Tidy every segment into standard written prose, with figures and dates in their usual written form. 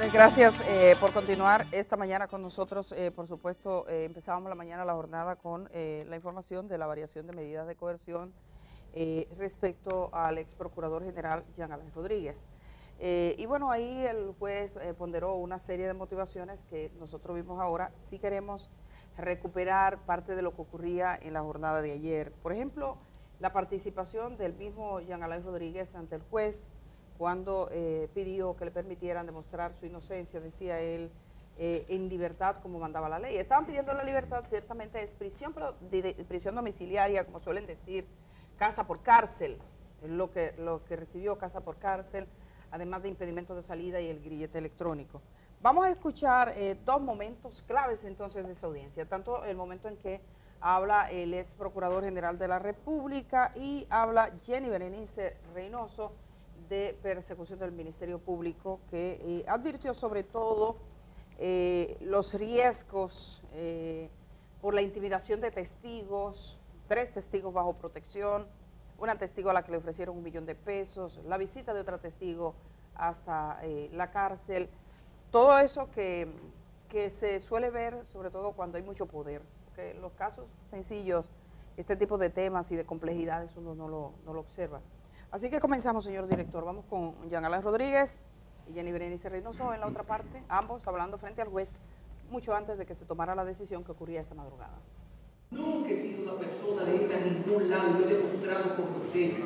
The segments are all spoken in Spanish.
Gracias por continuar esta mañana con nosotros. Por supuesto, empezábamos la mañana la jornada con la información de la variación de medidas de coerción respecto al ex procurador general Jean Alain Rodríguez. Y bueno, ahí el juez ponderó una serie de motivaciones que nosotros vimos ahora. Si queremos recuperar parte de lo que ocurría en la jornada de ayer. Por ejemplo, la participación del mismo Jean Alain Rodríguez ante el juez, cuando pidió que le permitieran demostrar su inocencia, decía él, en libertad como mandaba la ley. Estaban pidiendo la libertad, ciertamente es prisión, pero prisión domiciliaria, como suelen decir, casa por cárcel, lo que recibió, casa por cárcel, además de impedimentos de salida y el grillete electrónico. Vamos a escuchar dos momentos claves entonces de esa audiencia, tanto el momento en que habla el ex procurador general de la República y habla Jenny Berenice Reynoso, de persecución del Ministerio Público, que advirtió sobre todo los riesgos por la intimidación de testigos, 3 testigos bajo protección, una testigo a la que le ofrecieron $1 millón de pesos, la visita de otra testigo hasta la cárcel, todo eso que se suele ver sobre todo cuando hay mucho poder, porque los casos sencillos, este tipo de temas y de complejidades uno no lo observa. Así que comenzamos, señor director. Vamos con Jean Alain Rodríguez y Jenny Berenice Reynoso en la otra parte, ambos hablando frente al juez, mucho antes de que se tomara la decisión que ocurría esta madrugada. Nunca he sido una persona de irme a ningún lado y lo he demostrado con docencia.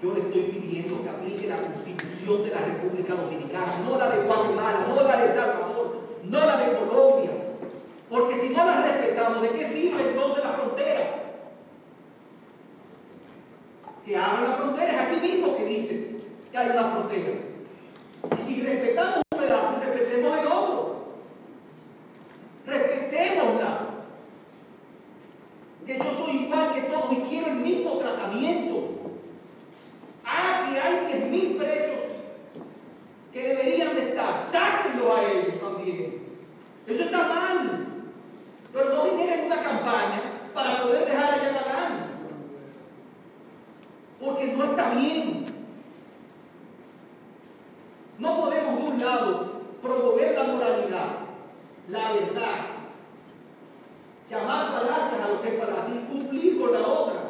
Yo le estoy pidiendo que aplique la Constitución de la República Dominicana, no la de Guatemala, no la de Salvador, no la de Colombia. Porque si no la respetamos, ¿de qué sirve entonces la frontera? Que abran la frontera, es aquí mismo que dice que hay una frontera. Y si respetamos un pedazo, respetemos el otro. Respetémosla. Que yo soy igual que todos y quiero el mismo tratamiento. Que hay 10.000 presos que deberían de estar. Sáquenlo a ellos también. Eso está mal. Pero no generen una campaña para poder dejar a Jean Alain. Porque no está bien. No podemos de un lado promover la moralidad, la verdad, llamar falacias a lo que es falacia y cumplir con la otra.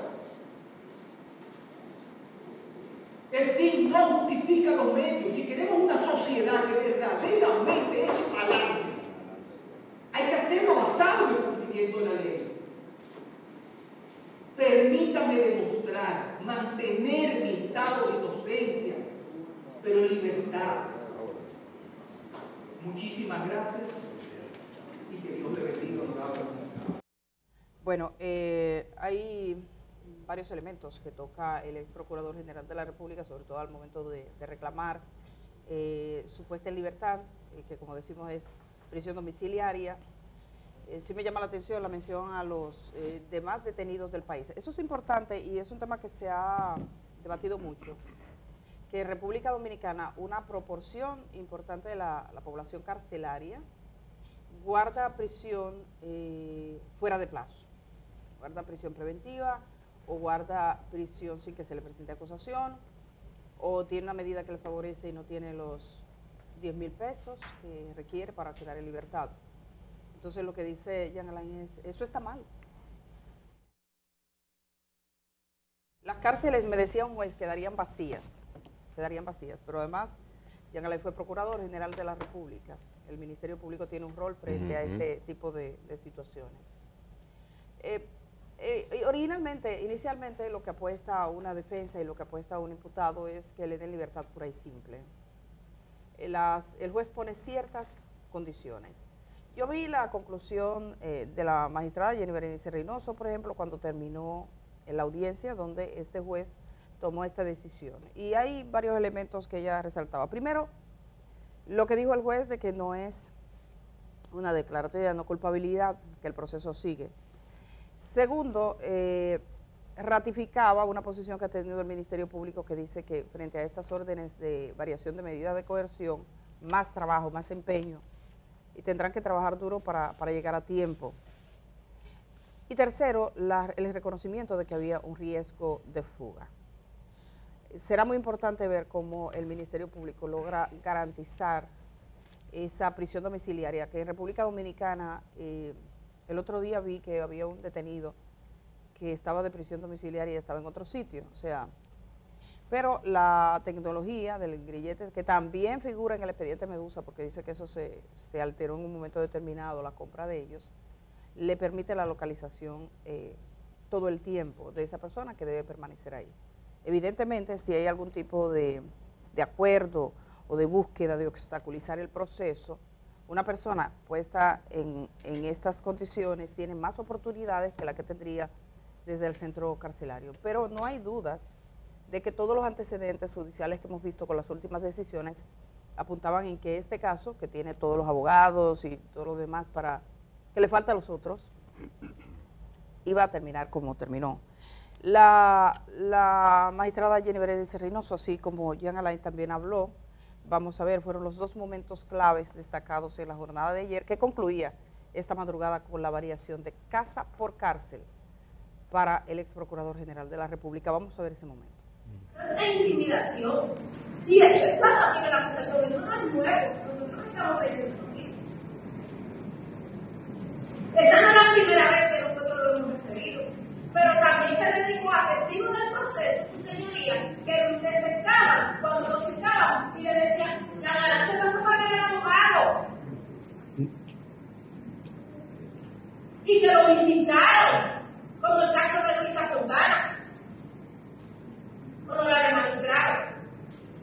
El fin no justifica los medios. Si queremos una sociedad que verdaderamente eche para adelante, hay que hacerlo basado en el cumplimiento de la ley. Permítame demostrar, mantener mi estado de inocencia, pero en libertad. Muchísimas gracias y que Dios le bendiga. Bueno, hay varios elementos que toca el ex procurador general de la República, sobre todo al momento de reclamar su puesta en libertad, que como decimos es prisión domiciliaria. Sí me llama la atención la mención a los demás detenidos del país. Eso es importante y es un tema que se ha debatido mucho, que en República Dominicana una proporción importante de la población carcelaria guarda prisión fuera de plazo, guarda prisión preventiva o guarda prisión sin que se le presente acusación, o tiene una medida que le favorece y no tiene los 10.000 pesos que requiere para quedar en libertad. Entonces lo que dice Jean Alain es, eso está mal. Las cárceles, me decía un juez, quedarían vacías, pero además Jean Alain fue procurador general de la República. El Ministerio Público tiene un rol frente a este tipo de situaciones. Inicialmente lo que apuesta a una defensa y lo que apuesta a un imputado es que le den libertad pura y simple. El juez pone ciertas condiciones. Yo vi la conclusión de la magistrada Jenny Berenice Reynoso, por ejemplo, cuando terminó en la audiencia donde este juez tomó esta decisión. Y hay varios elementos que ella resaltaba. Primero, lo que dijo el juez de que no es una declaratoria de no culpabilidad, que el proceso sigue. Segundo, ratificaba una posición que ha tenido el Ministerio Público que dice que frente a estas órdenes de variación de medidas de coerción, más trabajo, más empeño, y tendrán que trabajar duro para llegar a tiempo. Y tercero, el reconocimiento de que había un riesgo de fuga. será muy importante ver cómo el Ministerio Público logra garantizar esa prisión domiciliaria, que en República Dominicana, el otro día vi que había un detenido que estaba de prisión domiciliaria y estaba en otro sitio, o sea, pero la tecnología del grillete, que también figura en el expediente Medusa, porque dice que eso se alteró en un momento determinado, la compra de ellos, le permite la localización todo el tiempo de esa persona que debe permanecer ahí. Evidentemente, si hay algún tipo de acuerdo o de búsqueda de obstaculizar el proceso, una persona puesta en estas condiciones tiene más oportunidades que la que tendría desde el centro carcelario. Pero no hay dudas de que todos los antecedentes judiciales que hemos visto con las últimas decisiones apuntaban en que este caso, que tiene todos los abogados y todo lo demás para que le falta a los otros, iba a terminar como terminó. La magistrada Jenny Berenice Reynoso, así como Jean Alain también habló, vamos a ver, fueron los dos momentos claves destacados en la jornada de ayer, que concluía esta madrugada con la variación de casa por cárcel para el ex procurador general de la República. Vamos a ver ese momento. Es intimidación. Y eso está también en la acusación, eso no es nuevo. Nosotros estamos leyendo aquí. Esa no es la primera vez que nosotros lo hemos referido. Pero también se le dijo a testigos del proceso, su señoría, que lo interceptaban cuando lo citaban y le decían, adelante vas a pagar el abogado. Y que lo visitaron, como el caso de Luisa Fontana, honorario magistrado.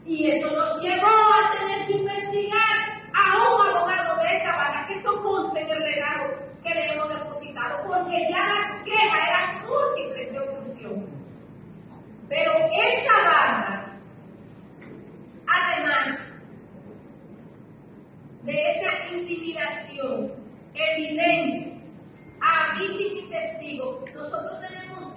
Y eso nos llevó a tener que investigar a un abogado de esa banda, que eso conste en el legado que le hemos depositado, porque ya las quejas eran múltiples de obstrucción. Pero esa banda, además de esa intimidación evidente a víctimas y testigos, nosotros tenemos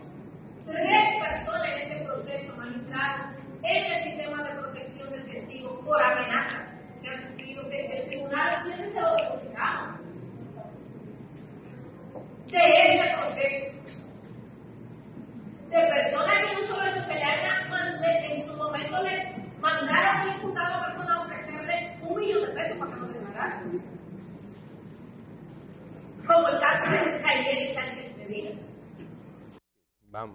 3 personas en este proceso, magistrado, en el sistema de protección del testigo por amenaza que han sufrido, que es el tribunal, ¿quiénes se lo depositamos? De este proceso, de personas que no solo eso, que le hayan, en su momento le mandaron al imputado a persona a ofrecerle $1 millón para que no declarara. Como el caso de Javier Sánchez de Vila.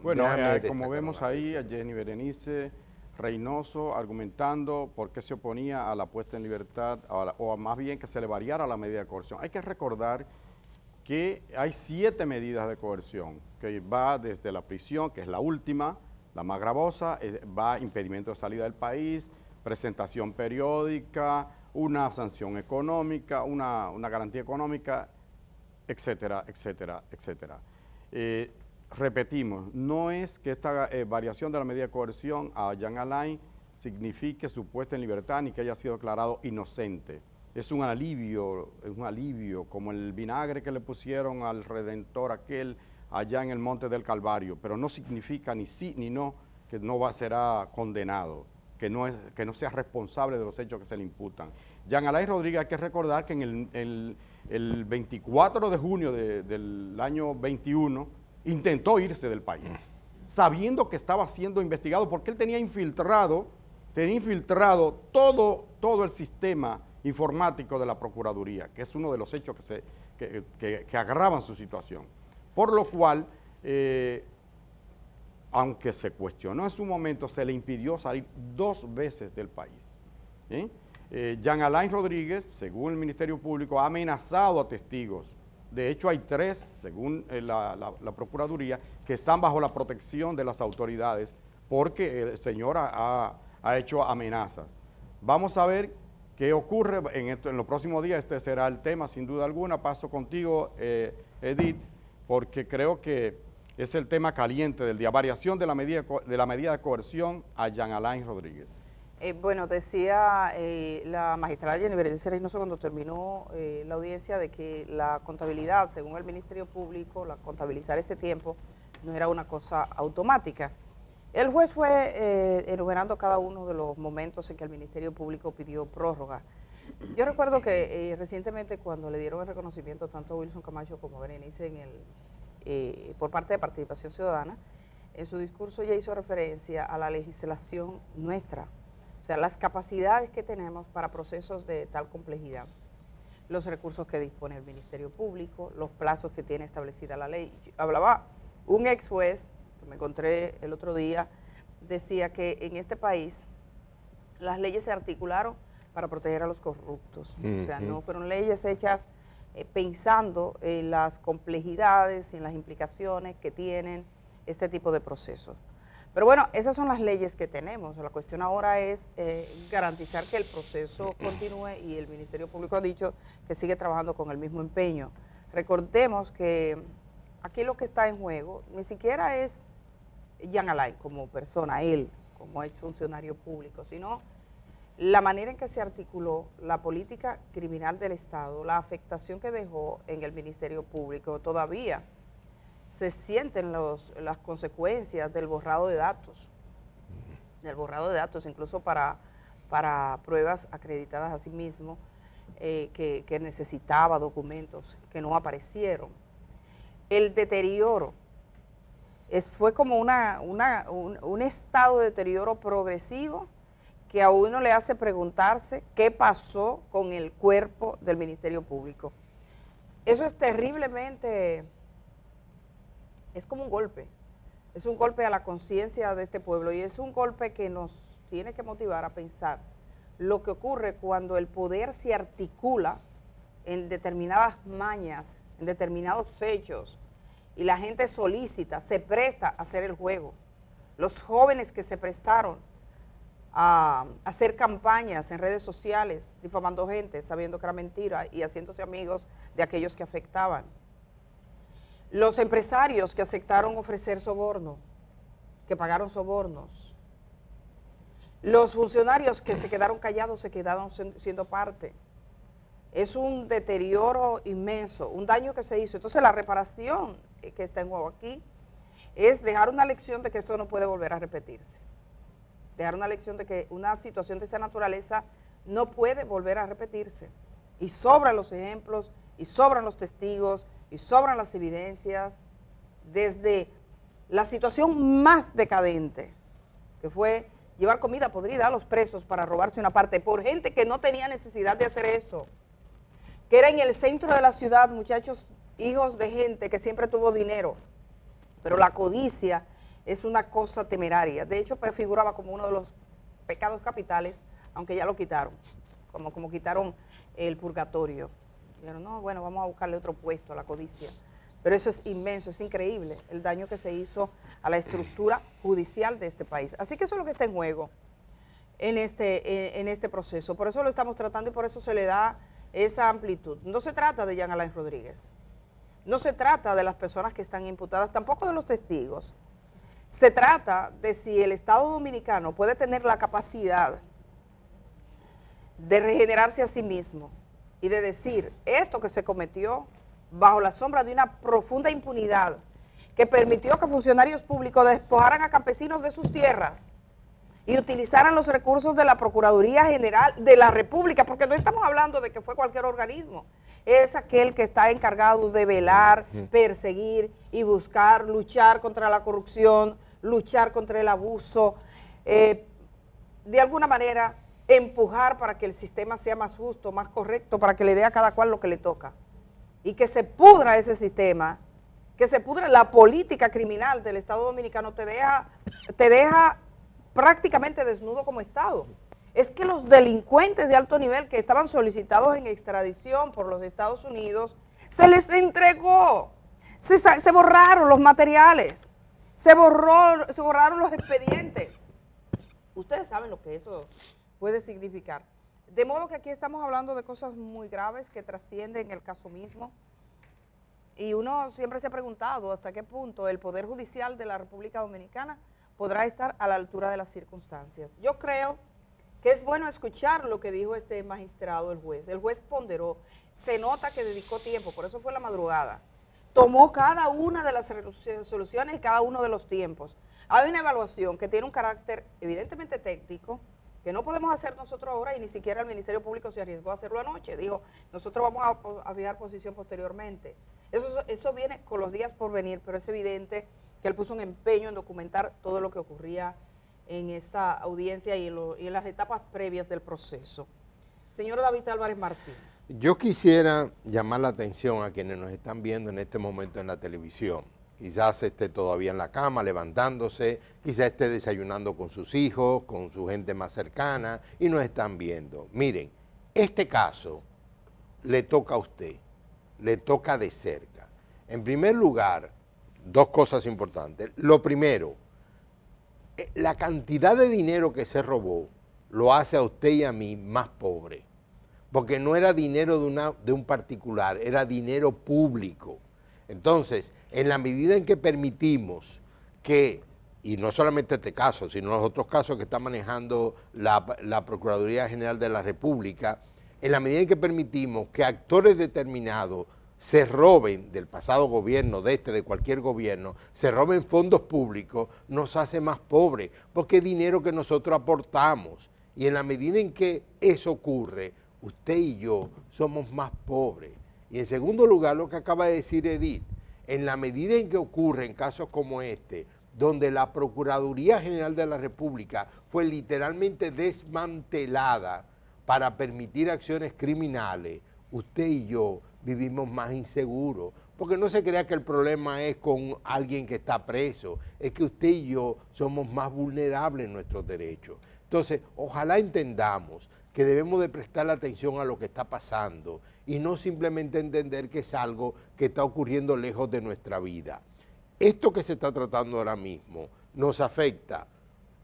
Bueno, como vemos ahí a Jenny Berenice Reynoso argumentando por qué se oponía a la puesta en libertad, o más bien que se le variara la medida de coerción. Hay que recordar que hay 7 medidas de coerción, que va desde la prisión, que es la última, la más gravosa, va impedimento de salida del país, presentación periódica, una sanción económica, una garantía económica, etcétera, etcétera, etcétera. Repetimos, no es que esta variación de la medida de coerción a Jean Alain signifique su puesta en libertad ni que haya sido declarado inocente. Es un alivio, como el vinagre que le pusieron al Redentor aquel allá en el Monte del Calvario, pero no significa ni sí ni no que será condenado, que no sea responsable de los hechos que se le imputan. Jean Alain Rodríguez, hay que recordar que en el 24 de junio del año 21 intentó irse del país, sabiendo que estaba siendo investigado, porque él tenía infiltrado todo el sistema informático de la Procuraduría, que es uno de los hechos que agravan su situación. Por lo cual, aunque se cuestionó en su momento, se le impidió salir 2 veces del país. Jean Alain Rodríguez, según el Ministerio Público, ha amenazado a testigos. De hecho, hay 3, según la Procuraduría, que están bajo la protección de las autoridades porque el señor ha hecho amenazas. Vamos a ver qué ocurre en los próximos días. Este será el tema, sin duda alguna. Paso contigo, Edith, porque creo que es el tema caliente del día. Variación de la medida de coerción a Jean Alain Rodríguez. Bueno, decía la magistrada Jenny Berenice Reynoso cuando terminó la audiencia de que la contabilidad, según el Ministerio Público, contabilizar ese tiempo no era una cosa automática. El juez fue enumerando cada uno de los momentos en que el Ministerio Público pidió prórroga. Yo recuerdo que recientemente cuando le dieron el reconocimiento tanto a Wilson Camacho como a Berenice por parte de Participación Ciudadana, en su discurso ya hizo referencia a la legislación nuestra, o sea, las capacidades que tenemos para procesos de tal complejidad, los recursos que dispone el Ministerio Público, los plazos que tiene establecida la ley. Hablaba un ex juez, que me encontré el otro día, decía que en este país las leyes se articularon para proteger a los corruptos, o sea, no fueron leyes hechas pensando en las complejidades y en las implicaciones que tienen este tipo de procesos. Pero bueno, esas son las leyes que tenemos. La cuestión ahora es garantizar que el proceso continúe y el Ministerio Público ha dicho que sigue trabajando con el mismo empeño. Recordemos que aquí lo que está en juego ni siquiera es Jean Alain como persona, él como exfuncionario público, sino la manera en que se articuló la política criminal del Estado, la afectación que dejó en el Ministerio Público. Todavía se sienten las consecuencias del borrado de datos, incluso para pruebas acreditadas a sí mismo, que necesitaba documentos que no aparecieron. El deterioro fue como un estado de deterioro progresivo que a uno le hace preguntarse qué pasó con el cuerpo del Ministerio Público. Eso es terriblemente, es como un golpe, es un golpe a la conciencia de este pueblo y es un golpe que nos tiene que motivar a pensar lo que ocurre cuando el poder se articula en determinadas mañas, en determinados hechos, y la gente solícita, se presta a hacer el juego. Los jóvenes que se prestaron a hacer campañas en redes sociales, difamando gente, sabiendo que era mentira y haciéndose amigos de aquellos que afectaban. Los empresarios que aceptaron ofrecer soborno, que pagaron sobornos. Los funcionarios que se quedaron callados, se quedaron siendo parte. Es un deterioro inmenso, un daño que se hizo. Entonces la reparación que está en juego aquí es dejar una lección de que esto no puede volver a repetirse. Dejar una lección de que una situación de esa naturaleza no puede volver a repetirse. Y sobran los ejemplos, y sobran los testigos, y sobran las evidencias, desde la situación más decadente, que fue llevar comida podrida a los presos para robarse una parte, por gente que no tenía necesidad de hacer eso, que era en el centro de la ciudad, muchachos, hijos de gente que siempre tuvo dinero, pero la codicia es una cosa temeraria. De hecho, prefiguraba como uno de los pecados capitales, aunque ya lo quitaron, como quitaron el purgatorio. Dijeron, no, bueno, vamos a buscarle otro puesto a la codicia. Pero eso es inmenso, es increíble el daño que se hizo a la estructura judicial de este país. Así que eso es lo que está en juego en este proceso. Por eso lo estamos tratando y por eso se le da esa amplitud. No se trata de Jean Alain Rodríguez, no se trata de las personas que están imputadas, tampoco de los testigos. Se trata de si el Estado Dominicano puede tener la capacidad de regenerarse a sí mismo y de decir esto que se cometió bajo la sombra de una profunda impunidad que permitió que funcionarios públicos despojaran a campesinos de sus tierras y utilizaran los recursos de la Procuraduría General de la República, porque no estamos hablando de que fue cualquier organismo, es aquel que está encargado de velar, perseguir y buscar, luchar contra la corrupción, luchar contra el abuso, de alguna manera empujar para que el sistema sea más justo, más correcto, para que le dé a cada cual lo que le toca. Y que se pudra ese sistema, que se pudra la política criminal del Estado Dominicano, te deja prácticamente desnudo como Estado. Es que los delincuentes de alto nivel que estaban solicitados en extradición por los Estados Unidos, se les entregó, se borraron los materiales, se borraron los expedientes. Ustedes saben lo que eso puede significar. De modo que aquí estamos hablando de cosas muy graves que trascienden el caso mismo. Y uno siempre se ha preguntado hasta qué punto el Poder Judicial de la República Dominicana podrá estar a la altura de las circunstancias. Yo creo que es bueno escuchar lo que dijo este magistrado, el juez. El juez ponderó, se nota que dedicó tiempo, por eso fue la madrugada. Tomó cada una de las resoluciones y cada uno de los tiempos. Hay una evaluación que tiene un carácter evidentemente técnico, que no podemos hacer nosotros ahora y ni siquiera el Ministerio Público se arriesgó a hacerlo anoche. Dijo, nosotros vamos a fijar posición posteriormente. Eso viene con los días por venir, pero es evidente que él puso un empeño en documentar todo lo que ocurría en esta audiencia y en las etapas previas del proceso. Señor David Álvarez Martín. Yo quisiera llamar la atención a quienes nos están viendo en este momento en la televisión. Quizás esté todavía en la cama levantándose, quizás esté desayunando con sus hijos, con su gente más cercana y nos están viendo. Miren, este caso le toca a usted, le toca de cerca. En primer lugar, dos cosas importantes. Lo primero, la cantidad de dinero que se robó lo hace a usted y a mí más pobres, porque no era dinero de un particular, era dinero público. Entonces, en la medida en que permitimos que, y no solamente este caso, sino los otros casos que está manejando la Procuraduría General de la República, en la medida en que permitimos que actores determinados se roben del pasado gobierno, de cualquier gobierno, se roben fondos públicos, nos hace más pobres, porque es dinero que nosotros aportamos. Y en la medida en que eso ocurre, usted y yo somos más pobres. Y en segundo lugar, lo que acaba de decir Edith, en la medida en que ocurren casos como este, donde la Procuraduría General de la República fue literalmente desmantelada para permitir acciones criminales, usted y yo vivimos más inseguros, porque no se crea que el problema es con alguien que está preso, es que usted y yo somos más vulnerables en nuestros derechos. Entonces, ojalá entendamos que debemos de prestar atención a lo que está pasando y no simplemente entender que es algo que está ocurriendo lejos de nuestra vida. Esto que se está tratando ahora mismo nos afecta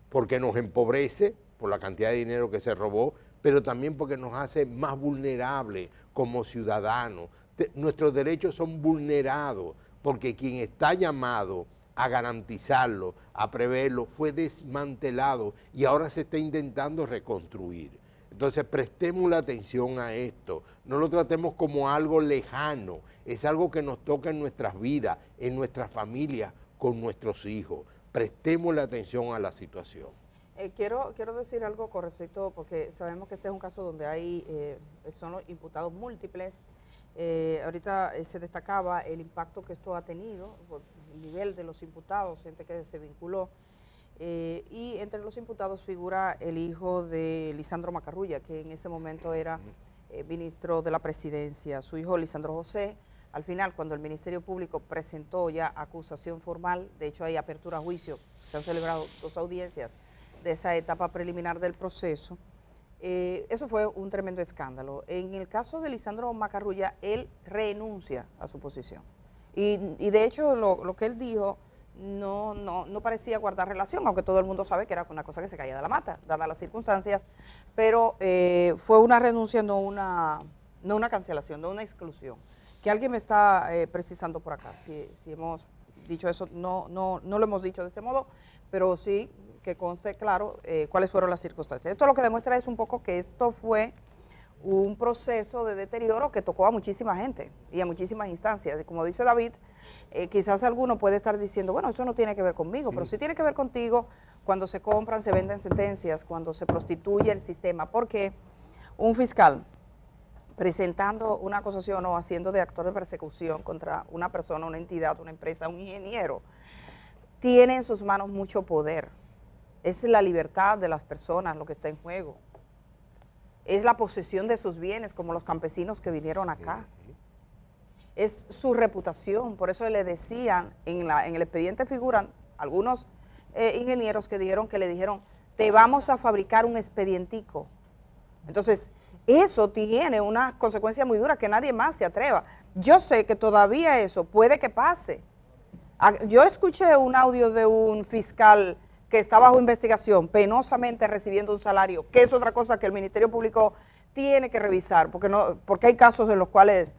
porque nos empobrece por la cantidad de dinero que se robó, pero también porque nos hace más vulnerables como ciudadanos. Nuestros derechos son vulnerados porque quien está llamado a garantizarlo, a preverlo, fue desmantelado y ahora se está intentando reconstruir. Entonces prestemos la atención a esto, no lo tratemos como algo lejano, es algo que nos toca en nuestras vidas, en nuestras familias, con nuestros hijos. Prestemos la atención a la situación. Quiero decir algo con respecto, porque sabemos que este es un caso donde son los imputados múltiples. Ahorita se destacaba el impacto que esto ha tenido, por el nivel de los imputados, gente que se vinculó. Y entre los imputados figura el hijo de Lisandro Macarrulla, que en ese momento era ministro de la presidencia. Su hijo Lisandro José, al final, cuando el Ministerio Público presentó ya acusación formal, de hecho hay apertura a juicio, se han celebrado 2 audiencias de esa etapa preliminar del proceso, eso fue un tremendo escándalo. En el caso de Lisandro Macarrulla, él renuncia a su posición. Y de hecho lo que él dijo no parecía guardar relación, aunque todo el mundo sabe que era una cosa que se caía de la mata, dadas las circunstancias, pero fue una renuncia, no una cancelación, no una exclusión. Que alguien me está precisando por acá, si hemos dicho eso, no lo hemos dicho de ese modo, pero sí que conste claro cuáles fueron las circunstancias. Esto lo que demuestra es un poco que esto fue un proceso de deterioro que tocó a muchísima gente y a muchísimas instancias. Y como dice David, quizás alguno puede estar diciendo, bueno, eso no tiene que ver conmigo, pero sí tiene que ver contigo cuando se compran, se venden sentencias, cuando se prostituye el sistema, porque un fiscal presentando una acusación o haciendo de actor de persecución contra una persona, una entidad, una empresa, un ingeniero, tiene en sus manos mucho poder. Es la libertad de las personas lo que está en juego. Es la posesión de sus bienes, como los campesinos que vinieron acá. Es su reputación, por eso le decían, en el expediente figuran algunos ingenieros que le dijeron, te vamos a fabricar un expedientico. Entonces, eso tiene una consecuencia muy dura que nadie más se atreva. Yo sé que todavía eso puede que pase. Yo escuché un audio de un fiscal que está bajo investigación, penosamente recibiendo un salario, que es otra cosa que el Ministerio Público tiene que revisar, porque hay casos en los cuales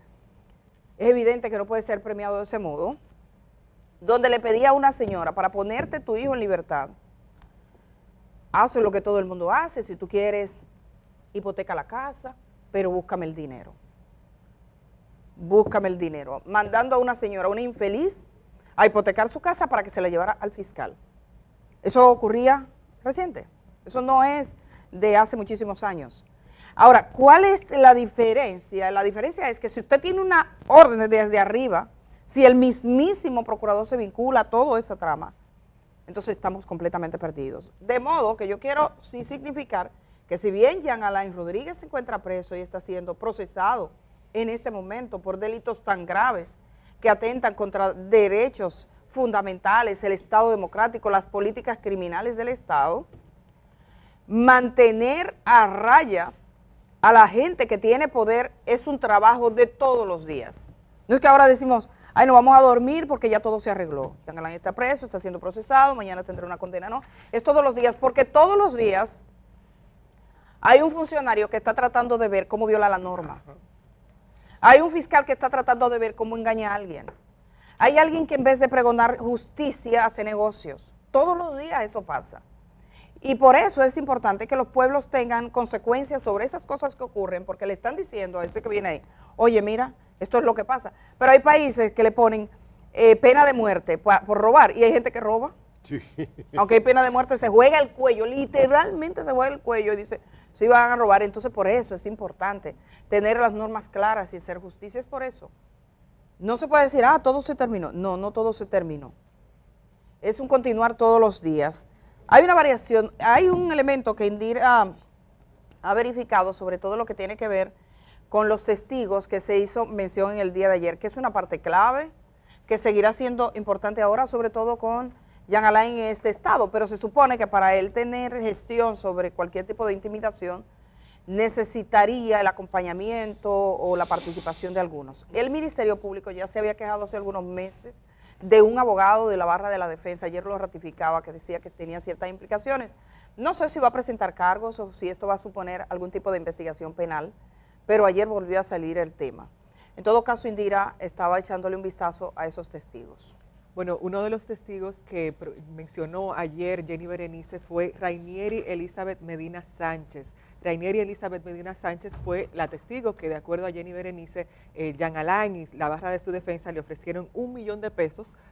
es evidente que no puede ser premiado de ese modo, donde le pedía a una señora, para ponerte tu hijo en libertad, haz lo que todo el mundo hace, si tú quieres, hipoteca la casa, pero búscame el dinero. Búscame el dinero. Mandando a una señora, una infeliz, a hipotecar su casa para que se la llevara al fiscal. Eso ocurría reciente. Eso no es de hace muchísimos años. Ahora, ¿cuál es la diferencia? La diferencia es que si usted tiene una orden desde arriba, Si el mismísimo procurador se vincula a toda esa trama, entonces estamos completamente perdidos. De modo que yo quiero sí significar que si bien Jean Alain Rodríguez se encuentra preso y está siendo procesado en este momento por delitos tan graves que atentan contra derechos fundamentales, el Estado democrático, las políticas criminales del Estado, mantener a raya a la gente que tiene poder es un trabajo de todos los días. No es que ahora decimos, ay, no vamos a dormir porque ya todo se arregló. Jean Alain está preso, está siendo procesado, mañana tendrá una condena. No, es todos los días, porque todos los días hay un funcionario que está tratando de ver cómo viola la norma. Hay un fiscal que está tratando de ver cómo engaña a alguien. Hay alguien que en vez de pregonar justicia hace negocios. Todos los días eso pasa. Y por eso es importante que los pueblos tengan consecuencias sobre esas cosas que ocurren, porque le están diciendo a ese que viene ahí, oye, mira, esto es lo que pasa. Pero hay países que le ponen pena de muerte por robar, y hay gente que roba. Sí. Aunque hay pena de muerte, se juega el cuello, literalmente se juega el cuello y dice, sí van a robar. Entonces por eso es importante tener las normas claras y hacer justicia. Es por eso. No se puede decir, todo se terminó. No, no todo se terminó. Es un continuar todos los días. Hay una variación, hay un elemento que Indira ha verificado, sobre todo lo que tiene que ver con los testigos que se hizo mención en el día de ayer, que es una parte clave, que seguirá siendo importante ahora, sobre todo con Jean Alain en este estado, pero se supone que para él tener gestión sobre cualquier tipo de intimidación, necesitaría el acompañamiento o la participación de algunos. El Ministerio Público ya se había quejado hace algunos meses de un abogado de la barra de la defensa, ayer lo ratificaba, que decía que tenía ciertas implicaciones. No sé si va a presentar cargos o si esto va a suponer algún tipo de investigación penal, pero ayer volvió a salir el tema. En todo caso, Indira estaba echándole un vistazo a esos testigos. Bueno, uno de los testigos que mencionó ayer Jenny Berenice fue Rainieri Elizabeth Medina Sánchez. Rainieri Elizabeth Medina Sánchez fue la testigo que, de acuerdo a Jenny Berenice, Jean Alain y la barra de su defensa le ofrecieron $1 millón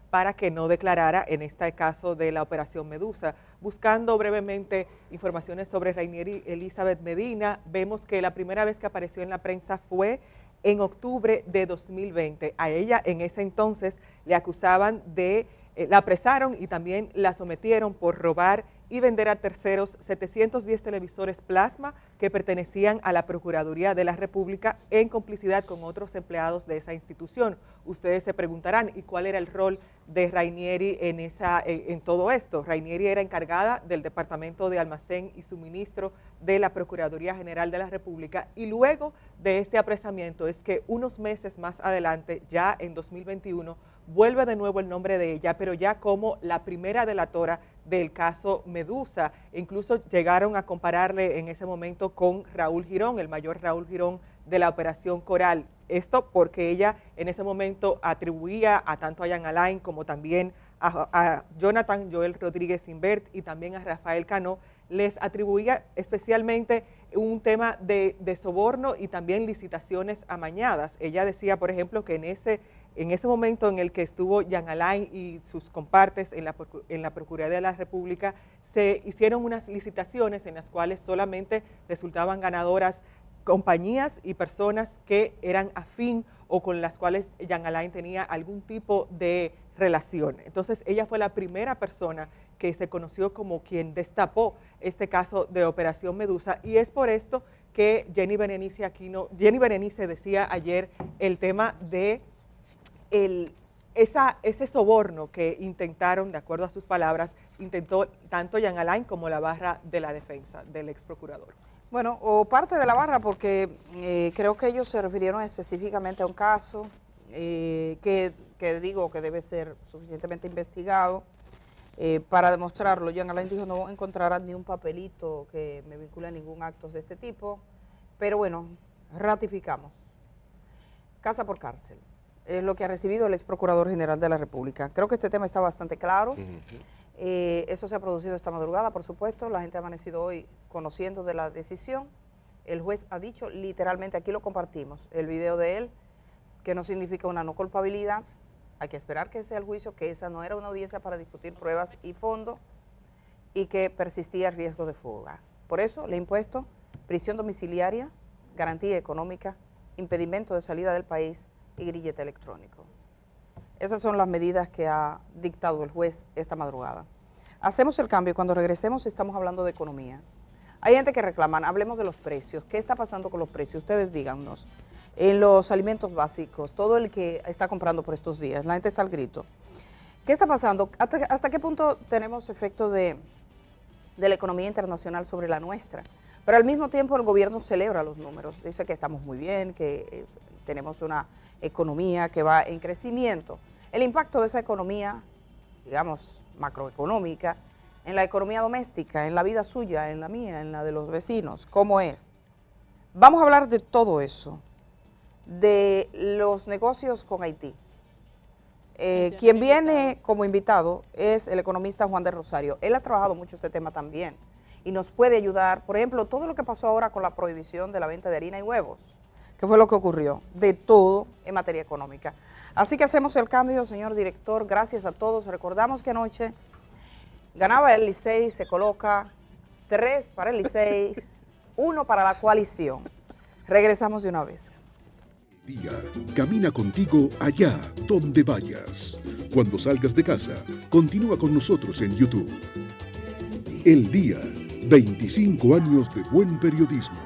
para que no declarara en este caso de la Operación Medusa. Buscando brevemente informaciones sobre Rainieri Elizabeth Medina, vemos que la primera vez que apareció en la prensa fue en octubre de 2020. A ella en ese entonces le acusaban la apresaron y también la sometieron por robar y vender a terceros 710 televisores plasma que pertenecían a la Procuraduría de la República en complicidad con otros empleados de esa institución. Ustedes se preguntarán, ¿y cuál era el rol de Rainieri en todo esto? Rainieri era encargada del Departamento de Almacén y Suministro de la Procuraduría General de la República, y luego de este apresamiento es que unos meses más adelante, ya en 2021, vuelve de nuevo el nombre de ella, pero ya como la primera delatora del caso Medusa. Incluso llegaron a compararle en ese momento con Raúl Girón, el mayor Raúl Girón de la Operación Coral. Esto porque ella en ese momento atribuía a tanto a Jean Alain como también a Jonathan Joel Rodríguez Invert y también a Rafael Cano, les atribuía especialmente un tema de soborno y también licitaciones amañadas. Ella decía, por ejemplo, que en ese momento en el que estuvo Jean Alain y sus compartes en la Procuraduría de la República, se hicieron unas licitaciones en las cuales solamente resultaban ganadoras compañías y personas que eran afín o con las cuales Jean Alain tenía algún tipo de relación. Entonces ella fue la primera persona que se conoció como quien destapó este caso de Operación Medusa, y es por esto que Jenny Berenice decía ayer el tema de ese soborno que intentaron, de acuerdo a sus palabras, intentó tanto Jean Alain como la barra de la defensa del ex procurador. Bueno, o parte de la barra, porque creo que ellos se refirieron específicamente a un caso que digo que debe ser suficientemente investigado para demostrarlo. Jean Alain dijo, no encontrarán ni un papelito que me vincule a ningún acto de este tipo, pero bueno, ratificamos. Casa por cárcel es lo que ha recibido el ex procurador general de la República. Creo que este tema está bastante claro. Eso se ha producido esta madrugada, por supuesto. La gente ha amanecido hoy conociendo de la decisión. El juez ha dicho literalmente, aquí lo compartimos, el video de él, que no significa una no culpabilidad. Hay que esperar que sea el juicio, que esa no era una audiencia para discutir pruebas y fondo, y que persistía el riesgo de fuga. Por eso le ha impuesto prisión domiciliaria, garantía económica, impedimento de salida del país y grillete electrónico. Esas son las medidas que ha dictado el juez esta madrugada. Hacemos el cambio y cuando regresemos estamos hablando de economía. Hay gente que reclaman, hablemos de los precios. ¿Qué está pasando con los precios? Ustedes díganos. En los alimentos básicos, todo el que está comprando por estos días, la gente está al grito. ¿Qué está pasando? ¿Hasta qué punto tenemos efecto de la economía internacional sobre la nuestra? Pero al mismo tiempo el gobierno celebra los números, dice que estamos muy bien, que tenemos una economía que va en crecimiento. El impacto de esa economía, digamos, macroeconómica, en la economía doméstica, en la vida suya, en la mía, en la de los vecinos, ¿cómo es? Vamos a hablar de todo eso, de los negocios con Haití. Quien viene como invitado es el economista Juan de Rosario. Él ha trabajado mucho este tema también y nos puede ayudar, por ejemplo, todo lo que pasó ahora con la prohibición de la venta de harina y huevos, que fue lo que ocurrió, de todo en materia económica. Así que hacemos el cambio, señor director, gracias a todos. Recordamos que anoche ganaba el Licey, se coloca 3 para el Licey, 1 para la coalición. Regresamos de una vez. Camina contigo allá donde vayas. Cuando salgas de casa, continúa con nosotros en YouTube. El Día, 25 años de buen periodismo.